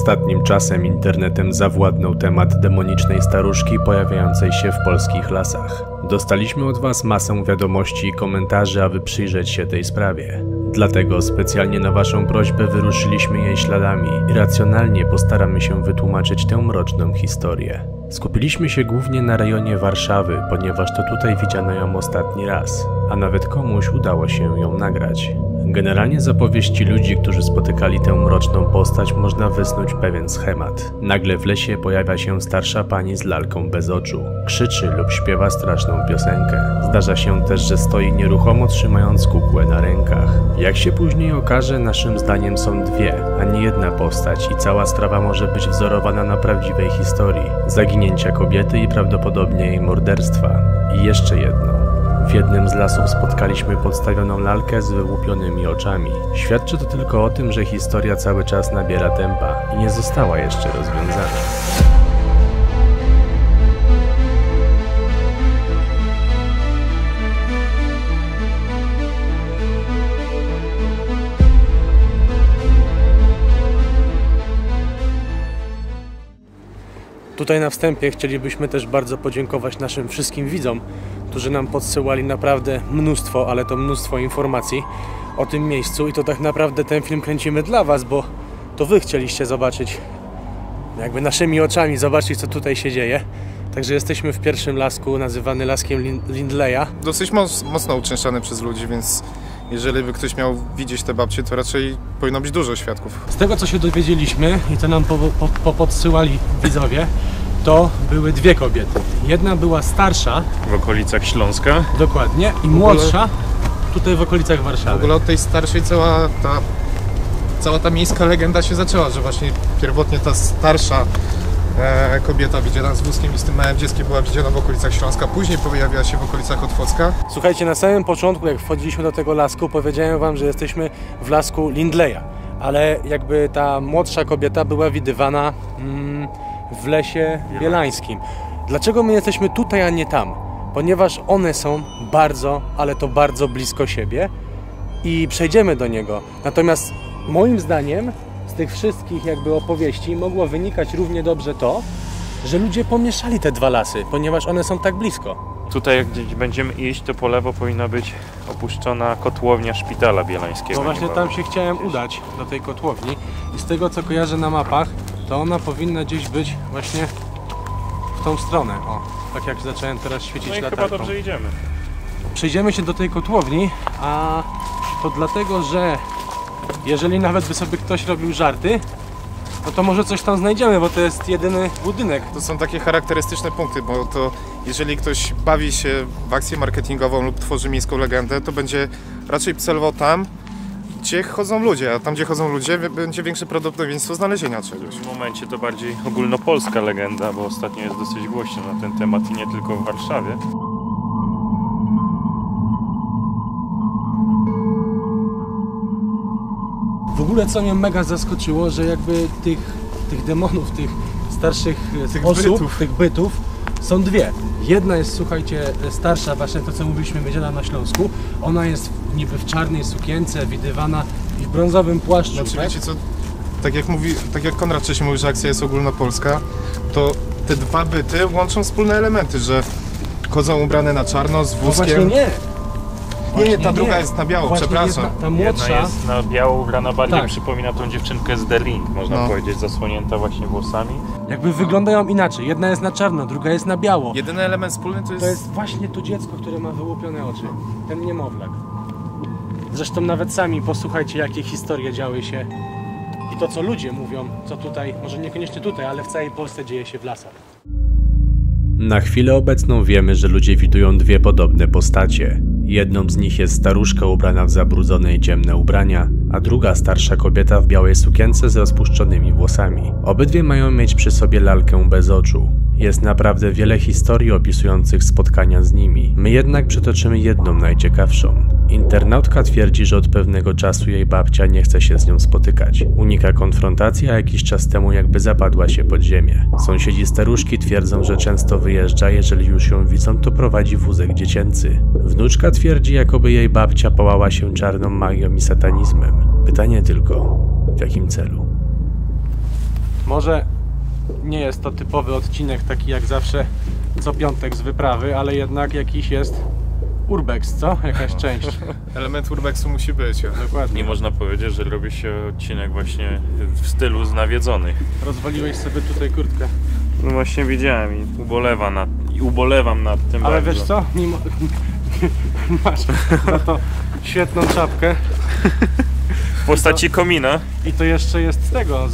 Ostatnim czasem internetem zawładnął temat demonicznej staruszki pojawiającej się w polskich lasach. Dostaliśmy od Was masę wiadomości i komentarzy, aby przyjrzeć się tej sprawie. Dlatego specjalnie na Waszą prośbę wyruszyliśmy jej śladami i racjonalnie postaramy się wytłumaczyć tę mroczną historię. Skupiliśmy się głównie na rejonie Warszawy, ponieważ to tutaj widziano ją ostatni raz, a nawet komuś udało się ją nagrać. Generalnie z opowieści ludzi, którzy spotykali tę mroczną postać, można wysnuć pewien schemat. Nagle w lesie pojawia się starsza pani z lalką bez oczu. Krzyczy lub śpiewa straszną piosenkę. Zdarza się też, że stoi nieruchomo trzymając kukłę na rękach. Jak się później okaże, naszym zdaniem są dwie, a nie jedna postać i cała sprawa może być wzorowana na prawdziwej historii. Zaginięcia kobiety i prawdopodobnie jej morderstwa. I jeszcze jedno. W jednym z lasów spotkaliśmy podstawioną lalkę z wyłupionymi oczami. Świadczy to tylko o tym, że historia cały czas nabiera tempa i nie została jeszcze rozwiązana. Tutaj na wstępie chcielibyśmy też bardzo podziękować naszym wszystkim widzom, którzy nam podsyłali naprawdę mnóstwo, ale to mnóstwo informacji o tym miejscu i to tak naprawdę ten film kręcimy dla Was, bo to Wy chcieliście zobaczyć jakby naszymi oczami, zobaczyć co tutaj się dzieje. Także jesteśmy w pierwszym lasku, nazywany laskiem Lindleya. Dosyć mocno uczęszczany przez ludzi, więc jeżeli by ktoś miał widzieć te babcie, to raczej powinno być dużo świadków. Z tego co się dowiedzieliśmy i co nam podsyłali widzowie, to były dwie kobiety. Jedna była starsza w okolicach Śląska. Dokładnie. I młodsza tutaj w okolicach Warszawy. W ogóle od tej starszej cała ta miejska legenda się zaczęła, że właśnie pierwotnie ta starsza kobieta widziana z wózkiem i z tym małym dzieckiem była widziana w okolicach Śląska, później pojawiła się w okolicach Otwocka. Słuchajcie, na samym początku, jak wchodziliśmy do tego lasku, powiedziałem Wam, że jesteśmy w lasku Lindleya, ale jakby ta młodsza kobieta była widywana w lesie bielańskim. Dlaczego my jesteśmy tutaj, a nie tam? Ponieważ one są bardzo, ale to bardzo blisko siebie i przejdziemy do niego. Natomiast moim zdaniem z tych wszystkich jakby opowieści mogło wynikać równie dobrze to, że ludzie pomieszali te dwa lasy, ponieważ one są tak blisko. Tutaj jak gdzieś będziemy iść, to po lewo powinna być opuszczona kotłownia szpitala bielańskiego. No właśnie tam się chciałem udać, do tej kotłowni i z tego co kojarzę na mapach, to ona powinna gdzieś być właśnie w tą stronę. O, tak jak zacząłem teraz świecić latarką. No i chyba dobrze idziemy. Przejdziemy się do tej kotłowni, a to dlatego, że jeżeli nawet by sobie ktoś robił żarty, no to może coś tam znajdziemy, bo to jest jedyny budynek. To są takie charakterystyczne punkty, bo to jeżeli ktoś bawi się w akcję marketingową lub tworzy miejską legendę, to będzie raczej celował tam, gdzie chodzą ludzie, a tam gdzie chodzą ludzie będzie większe prawdopodobieństwo znalezienia czegoś. W momencie to bardziej ogólnopolska legenda, bo ostatnio jest dosyć głośno na ten temat i nie tylko w Warszawie. W ogóle co mnie mega zaskoczyło, że jakby tych demonów, tych starszych tych bytów są dwie. Jedna jest, słuchajcie, starsza, właśnie to co mówiliśmy, widziana na Śląsku. Ona jest niby w czarnej sukience, widywana i w brązowym płaszczu. Znaczy wiecie co, tak jak Konrad wcześniej mówił, że akcja jest ogólnopolska, to te dwa byty łączą wspólne elementy, że chodzą ubrane na czarno, z wózkiem. No właśnie nie. Nie, ta druga jest na biało, właśnie przepraszam. Ta młodsza Jedna jest na biało ubrana, bardziej tak. przypomina tą dziewczynkę z The Ring, można powiedzieć, zasłonięta właśnie włosami. Jakby wyglądają inaczej. Jedna jest na czarno, druga jest na biało. Jedyny element wspólny to jest właśnie to dziecko, które ma wyłupione oczy. Ten niemowlak. Zresztą nawet sami posłuchajcie, jakie historie działy się i to co ludzie mówią, co tutaj, może niekoniecznie tutaj, ale w całej Polsce dzieje się w lasach. Na chwilę obecną wiemy, że ludzie widują dwie podobne postacie. Jedną z nich jest staruszka ubrana w zabrudzone i ciemne ubrania, a druga starsza kobieta w białej sukience z rozpuszczonymi włosami. Obydwie mają mieć przy sobie lalkę bez oczu. Jest naprawdę wiele historii opisujących spotkania z nimi. My jednak przytoczymy jedną najciekawszą. Internautka twierdzi, że od pewnego czasu jej babcia nie chce się z nią spotykać. Unika konfrontacji, a jakiś czas temu jakby zapadła się pod ziemię. Sąsiedzi staruszki twierdzą, że często wyjeżdża, jeżeli już ją widzą, to prowadzi wózek dziecięcy. Wnuczka twierdzi, jakoby jej babcia pałała się czarną magią i satanizmem. Pytanie tylko, w jakim celu? Może nie jest to typowy odcinek, taki jak zawsze co piątek z wyprawy, ale jednak jakiś jest urbex, co? Jakaś część. Element urbexu musi być. Dokładnie. Nie można powiedzieć, że robi się odcinek właśnie w stylu z nawiedzonych. Rozwaliłeś sobie tutaj kurtkę. No właśnie widziałem i ubolewam nad tym Ale bardzo. wiesz co? Masz za to świetną czapkę. W postaci komina. I to jeszcze jest z tego,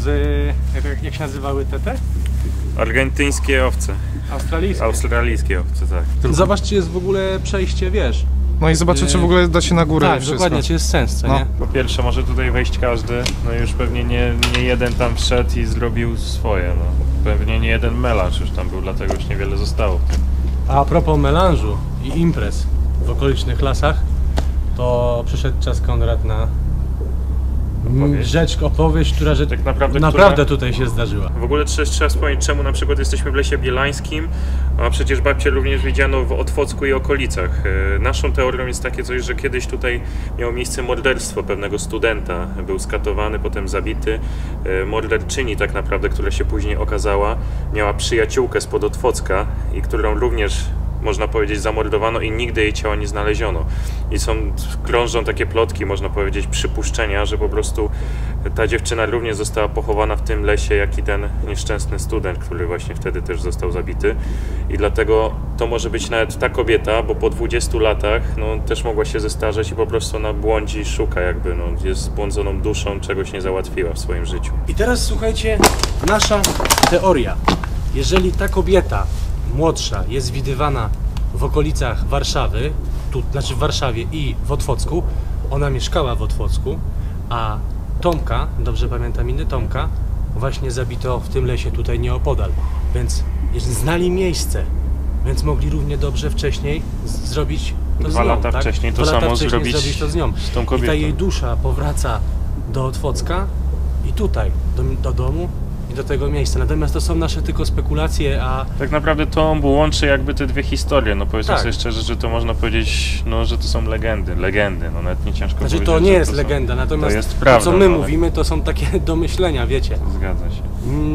jak się nazywały te? Argentyńskie owce. Australijskie owce, tak. Zobacz, czy jest w ogóle przejście, wiesz. No i zobaczę, czy w ogóle da się na górę Tak, wszystko. dokładnie, czy jest sens, co nie? Po pierwsze może tutaj wejść każdy, no już pewnie nie jeden tam wszedł i zrobił swoje, no. Pewnie nie jeden melarz już tam był, dlatego już niewiele zostało. A propos melanżu i imprez w okolicznych lasach, to przyszedł czas, Konrad, na opowieść, która Tak naprawdę tutaj się zdarzyła. W ogóle trzeba wspomnieć, czemu na przykład jesteśmy w Lesie Bielańskim, a przecież babcie również widziano w Otwocku i okolicach. Naszą teorią jest takie coś, że kiedyś tutaj miało miejsce morderstwo pewnego studenta. Był skatowany, potem zabity. Morderczyni tak naprawdę, która się później okazała, miała przyjaciółkę spod Otwocka i którą również, można powiedzieć, zamordowano i nigdy jej ciała nie znaleziono. I krążą takie plotki, można powiedzieć, przypuszczenia, że po prostu ta dziewczyna również została pochowana w tym lesie, jak i ten nieszczęsny student, który właśnie wtedy też został zabity. I dlatego to może być nawet ta kobieta, bo po 20 latach no, też mogła się zestarzeć i po prostu ona błądzi i szuka jakby, no, jest zbłądzoną duszą, czegoś nie załatwiła w swoim życiu. I teraz słuchajcie, nasza teoria. Jeżeli ta kobieta młodsza jest widywana w okolicach Warszawy, znaczy w Warszawie i w Otwocku, ona mieszkała w Otwocku, a Tomka, dobrze pamiętam imię Tomka, właśnie zabito w tym lesie tutaj nieopodal, więc znali miejsce, więc mogli równie dobrze wcześniej zrobić to z nią. 2 lata tak? wcześniej to 2 lata samo wcześniej zrobić to z nią. z tą I kobietą. ta jej dusza powraca do Otwocka i tutaj, do domu i do tego miejsca. Natomiast to są nasze tylko spekulacje, a Tak naprawdę to łączy jakby te dwie historie, no powiedzmy Tak. sobie szczerze, że to można powiedzieć, no że to są legendy, no nawet nie ciężko znaczy powiedzieć, to nie że jest są- legenda, natomiast to jest to, prawda, co my no, ale- mówimy, to są takie domyślenia, wiecie. Zgadza się.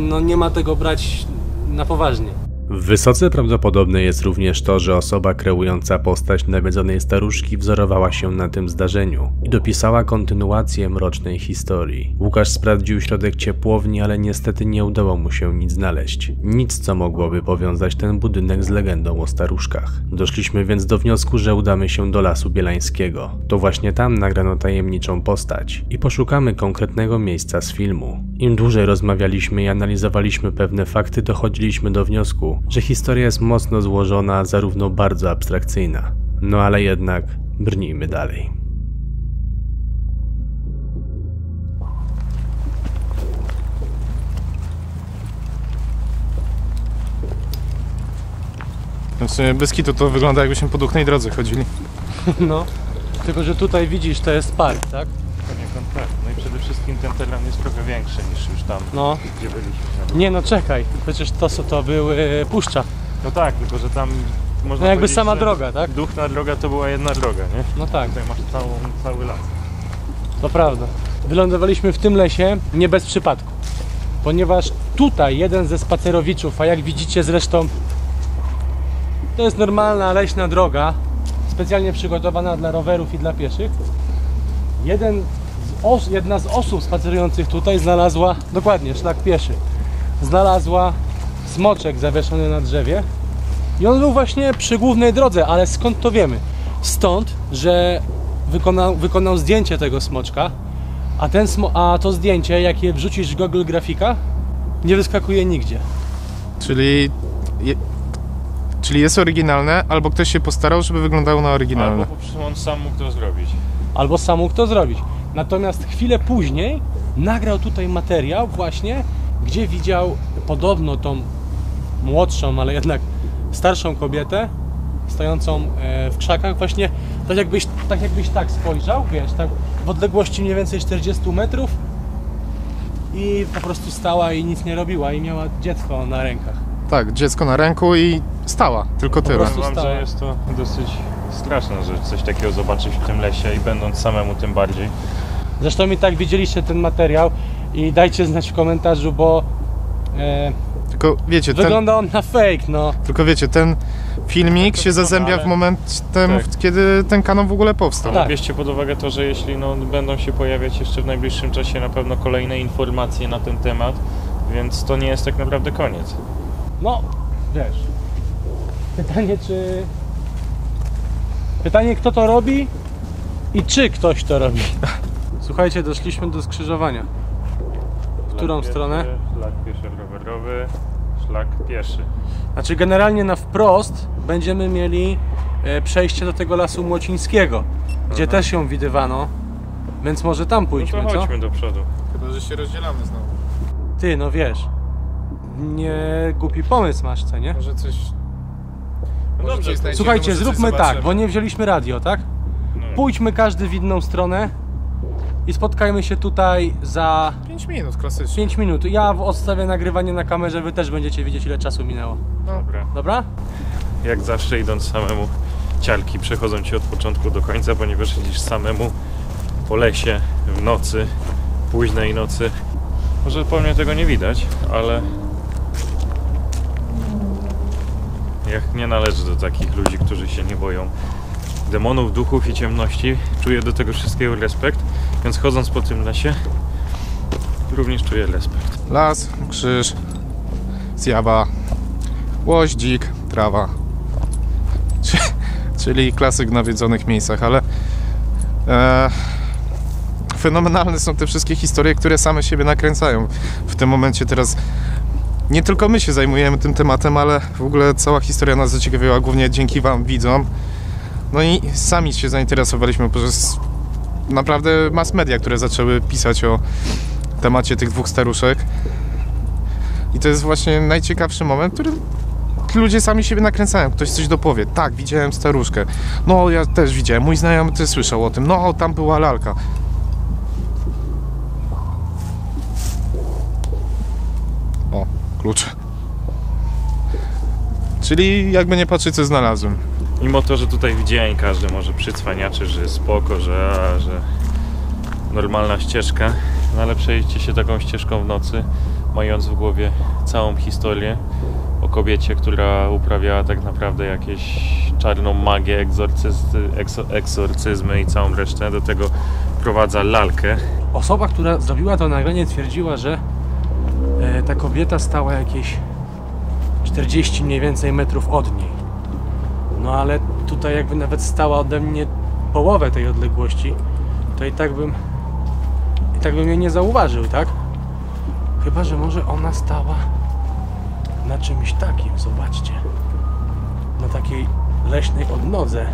No nie ma tego brać na poważnie. Wysoce prawdopodobne jest również to, że osoba kreująca postać nawiedzonej staruszki wzorowała się na tym zdarzeniu i dopisała kontynuację mrocznej historii. Łukasz sprawdził środek ciepłowni, ale niestety nie udało mu się nic znaleźć. Nic, co mogłoby powiązać ten budynek z legendą o staruszkach. Doszliśmy więc do wniosku, że udamy się do Lasu Bielańskiego. To właśnie tam nagrano tajemniczą postać i poszukamy konkretnego miejsca z filmu. Im dłużej rozmawialiśmy i analizowaliśmy pewne fakty, dochodziliśmy do wniosku, że historia jest mocno złożona, zarówno bardzo abstrakcyjna. No ale jednak brnijmy dalej. W sumie bez kitu to wygląda, jakbyśmy po duchnej drodze chodzili. No, tylko że tutaj widzisz, to jest park, tak? Tak, no i przede wszystkim ten teren jest trochę większy niż już tam, No, gdzie byliśmy. nie no czekaj, przecież to był puszcza. No tak, tylko że tam można No jakby powiedzieć, sama że droga, tak? Duchna droga to była jedna droga, nie? No tak, Tutaj masz cały las. to prawda. Wylądowaliśmy w tym lesie nie bez przypadku, ponieważ tutaj jeden ze spacerowiczów, a jak widzicie zresztą, to jest normalna leśna droga, specjalnie przygotowana dla rowerów i dla pieszych. Jedna z osób spacerujących tutaj znalazła, dokładnie, szlak pieszy, znalazła smoczek zawieszony na drzewie i on był właśnie przy głównej drodze, ale skąd to wiemy? Stąd, że wykonał zdjęcie tego smoczka, a to zdjęcie, jak je wrzucisz w Google Grafika, nie wyskakuje nigdzie. Czyli jest oryginalne, albo ktoś się postarał, żeby wyglądało na oryginalne. Albo po prostu on sam mógł to zrobić. Albo sam mógł to zrobić. Natomiast chwilę później nagrał tutaj materiał właśnie, gdzie widział podobno tą młodszą, ale jednak starszą kobietę stojącą w krzakach właśnie, tak jakbyś tak spojrzał, wiesz, tak w odległości mniej więcej 40 metrów i po prostu stała i nic nie robiła i miała dziecko na rękach. Tak, dziecko na ręku i stała, tylko tyle. prostu Powiem wam, stała. że jest to dosyć straszne, że coś takiego zobaczyć w tym lesie i będąc samemu tym bardziej. Zresztą i tak widzieliście ten materiał i dajcie znać w komentarzu, bo Tylko wiecie, Wygląda on na fake, no. tylko wiecie, ten filmik się zazębia w momentem, kiedy ten kanał w ogóle powstał. Tak. Bierzcie pod uwagę to, że jeśli będą się pojawiać jeszcze w najbliższym czasie na pewno kolejne informacje na ten temat, więc to nie jest tak naprawdę koniec. No, wiesz. Pytanie, kto to robi i czy ktoś to robi. Słuchajcie, doszliśmy do skrzyżowania. W którą stronę? Szlak pieszy-rowerowy, szlak pieszy. Znaczy generalnie na wprost będziemy mieli przejście do tego Lasu Młocińskiego, gdzie też ją widywano, więc może tam pójdźmy, no to chodźmy co? do przodu. Chyba, że się rozdzielamy znowu. Ty, no wiesz, nie głupi pomysł masz, co nie? Może coś... No może dobrze, coś znajdziemy, Słuchajcie, może coś zróbmy tak, zobaczymy. bo nie wzięliśmy radio, tak? No. Pójdźmy każdy w inną stronę i spotkajmy się tutaj za 5 minut, klasycznie. 5 minut. Ja odstawię nagrywanie na kamerze, wy też będziecie wiedzieć, ile czasu minęło. Dobra. Dobra? Jak zawsze idąc samemu, ciarki przechodzą ci od początku do końca, ponieważ idziesz samemu po lesie, w nocy, późnej nocy. Może po mnie tego nie widać, ale jak nie należy do takich ludzi, którzy się nie boją demonów, duchów i ciemności. Czuję do tego wszystkiego respekt, więc chodząc po tym lesie również czuję respekt. Las, krzyż, zjawa, łoś, dzik, trawa. Czyli klasyk w nawiedzonych miejscach, ale fenomenalne są te wszystkie historie, które same siebie nakręcają. W tym momencie teraz nie tylko my się zajmujemy tym tematem, ale w ogóle cała historia nas zaciekawiła, głównie dzięki wam, widzom. No i sami się zainteresowaliśmy przez naprawdę mass media, które zaczęły pisać o temacie tych dwóch staruszek. I to jest właśnie najciekawszy moment, który ludzie sami siebie nakręcają. Ktoś coś dopowie. Tak, widziałem staruszkę. No, ja też widziałem. Mój znajomy też słyszał o tym. No, tam była lalka. O, klucze. Czyli jakby nie patrzeć, co znalazłem. Mimo to, że tutaj widziałem, każdy może przycwaniaczy, że spoko, że normalna ścieżka, no ale przejdźcie się taką ścieżką w nocy, mając w głowie całą historię o kobiecie, która uprawiała tak naprawdę jakieś czarną magię, egzorcyzmy i całą resztę. Do tego wprowadza lalkę. Osoba, która zrobiła to nagranie, twierdziła, że ta kobieta stała jakieś 40 mniej więcej metrów od niej. No ale tutaj jakby nawet stała ode mnie połowę tej odległości, to i tak bym jej nie zauważył, tak? Chyba że może ona stała na czymś takim, zobaczcie. Na takiej leśnej odnodze.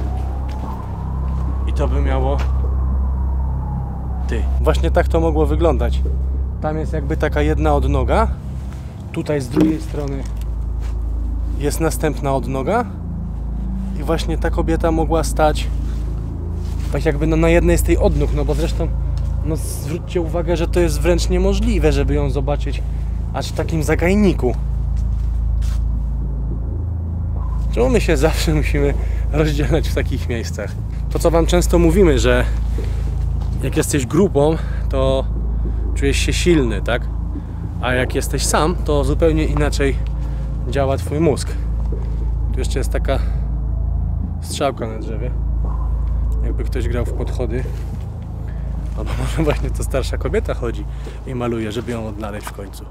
I to by miało... Ty, właśnie tak to mogło wyglądać. Tam jest jakby taka jedna odnoga. Tutaj z drugiej strony jest następna odnoga. I właśnie ta kobieta mogła stać tak jakby na jednej z tej odnóg, no bo zresztą no zwróćcie uwagę, że to jest wręcz niemożliwe, żeby ją zobaczyć aż w takim zagajniku. Czemu my się zawsze musimy rozdzielać w takich miejscach? To co wam często mówimy, że jak jesteś grupą, to czujesz się silny, tak? A jak jesteś sam, to zupełnie inaczej działa twój mózg. Tu jeszcze jest taka strzałka na drzewie. Jakby ktoś grał w podchody. Albo może właśnie to starsza kobieta chodzi i maluje, żeby ją odnaleźć w końcu.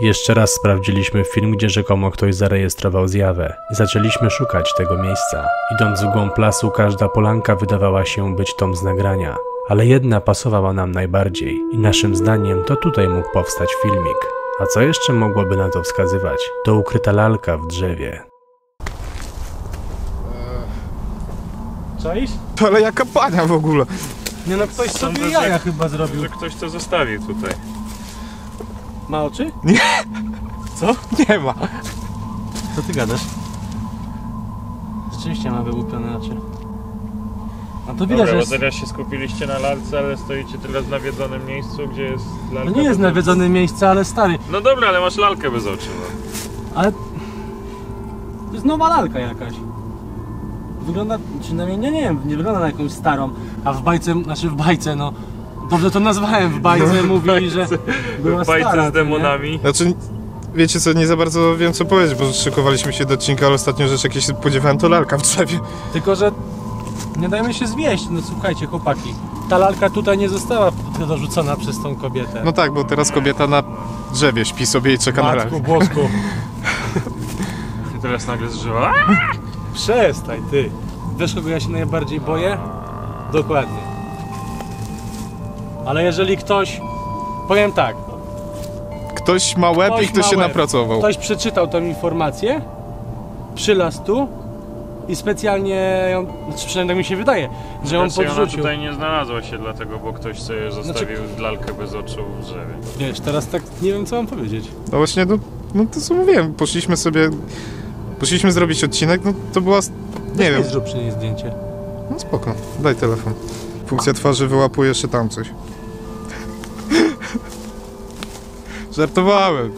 Jeszcze raz sprawdziliśmy film, gdzie rzekomo ktoś zarejestrował zjawę i zaczęliśmy szukać tego miejsca. Idąc w głąb lasu, każda polanka wydawała się być tą z nagrania, ale jedna pasowała nam najbardziej i naszym zdaniem to tutaj mógł powstać filmik. A co jeszcze mogłoby na to wskazywać? To ukryta lalka w drzewie. Czaisz? Ale jaka pania w ogóle? Nie no, ktoś sobie Sądzę, jaja że- chyba zrobił. Że ktoś to zostawił tutaj. Ma oczy? Co? Nie ma. Co ty gadasz? Rzeczywiście ma wyłupione oczy. No to widać, Dobra, że bo jest... teraz się skupiliście na lalce, ale stoicie teraz w nawiedzonym miejscu, gdzie jest lalka. To nie jest bez nawiedzone miejsce, ale stary. oczu. No dobra, ale masz lalkę bez oczu. No. Ale... To jest nowa lalka jakaś. wygląda, przynajmniej nie wiem, nie wygląda na jakąś starą, a w bajce, znaczy w bajce, no, dobrze to nazwałem, w bajce mówili, że była W bajce stara, z demonami. Znaczy, wiecie co, nie za bardzo wiem co powiedzieć, bo szykowaliśmy się do odcinka, ale ostatnią rzecz jakie się spodziewałem to lalka w drzewie. Tylko, że nie dajmy się zwieść, no słuchajcie chłopaki, ta lalka tutaj nie została dorzucona przez tą kobietę. No tak, bo teraz kobieta na drzewie śpi sobie i czeka na Matku lalkę. bosku, I teraz nagle zżywa. przestań ty. Wiesz kogo ja się najbardziej boję? Dokładnie. Ale jeżeli ktoś, powiem tak, Ktoś ma łeb i ktoś ma się łeb. napracował. Ktoś przeczytał tę informację, przylazł tu i specjalnie ją, znaczy przynajmniej tak mi się wydaje, że ją Znaczy, ona podrzucił. tutaj nie znalazła się dlatego, bo ktoś sobie zostawił lalkę bez oczu w drzewie. Wiesz, teraz tak nie wiem co mam powiedzieć. No właśnie, no to co mówiłem, poszliśmy zrobić odcinek, no to była, nie wiem, Zrób przy niej zdjęcie. no spoko, daj telefon. Funkcja twarzy wyłapuje jeszcze tam coś. Żartowałem.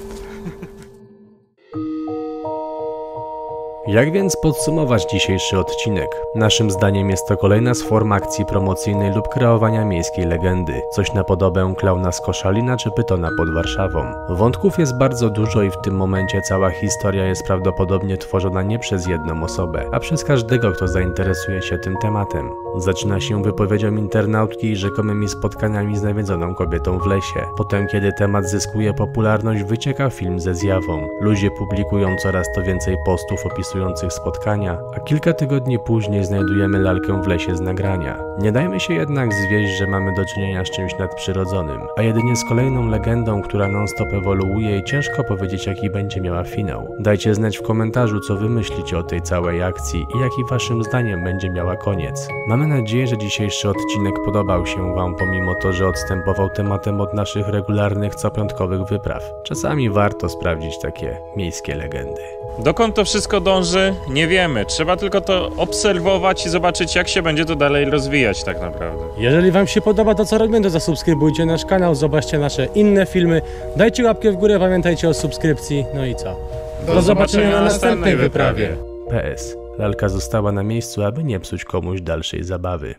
Jak więc podsumować dzisiejszy odcinek? Naszym zdaniem jest to kolejna z form akcji promocyjnej lub kreowania miejskiej legendy. Coś na podobę klauna z Koszalina czy Pytona pod Warszawą. Wątków jest bardzo dużo i w tym momencie cała historia jest prawdopodobnie tworzona nie przez jedną osobę, a przez każdego, kto zainteresuje się tym tematem. Zaczyna się wypowiedzią internautki i rzekomymi spotkaniami z nawiedzoną kobietą w lesie. Potem, kiedy temat zyskuje popularność, wycieka film ze zjawą. Ludzie publikują coraz to więcej postów opisujących spotkania, a kilka tygodni później znajdujemy lalkę w lesie z nagrania. Nie dajmy się jednak zwieść, że mamy do czynienia z czymś nadprzyrodzonym, a jedynie z kolejną legendą, która non-stop ewoluuje i ciężko powiedzieć, jaki będzie miała finał. Dajcie znać w komentarzu, co wy myślicie o tej całej akcji i jaki waszym zdaniem będzie miała koniec. Mamy nadzieję, że dzisiejszy odcinek podobał się wam, pomimo to, że odstępował tematem od naszych regularnych copiątkowych wypraw. Czasami warto sprawdzić takie miejskie legendy. Dokąd to wszystko dąży? Nie wiemy. Trzeba tylko to obserwować i zobaczyć, jak się będzie to dalej rozwijać tak naprawdę. Jeżeli wam się podoba to co robimy, to zasubskrybujcie nasz kanał, zobaczcie nasze inne filmy, dajcie łapkę w górę, pamiętajcie o subskrypcji, no i co? Do zobaczenia na następnej wyprawie. PS. Lalka została na miejscu, aby nie psuć komuś dalszej zabawy.